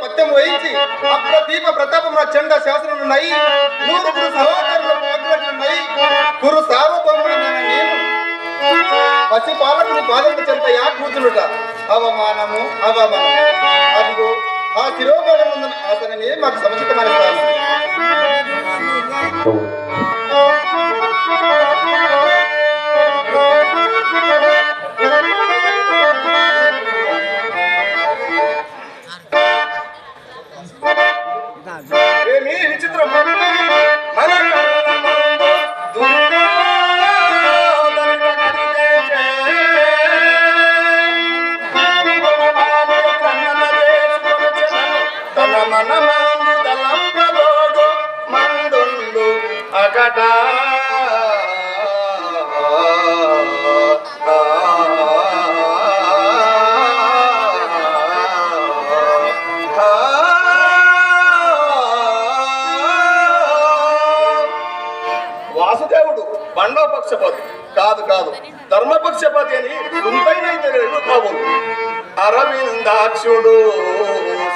పత్యం వహించి అప్రదీప ప్రతాపమున చండ శాసనములున్నాయి. నూరుగురు సహోదరులకు అగ్రజులున్నాయి. కురు సార్వభౌముడైన నేను పసిపాలకుని పాదముల చెంత యా కూర్చునుట అవమానము అవమానం. అదిగో ఆ శిరోభాగం ఆసనమే మాకు సముచితమైన స్థానం. ఏమి విచిత్రం! మందుండు అకట వాసుదేవుడు బండోపక్షపాతి కాదు కాదు ధర్మపక్షపాతి అని సుందైనైతే కాబోలు. అరవిందాక్షుడు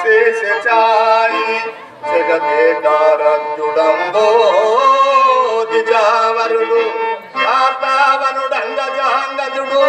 శేషచాయి జగదేకారద్యుడంబోదిజావరుడు కార్తావనుడు అంగజాంగజుడు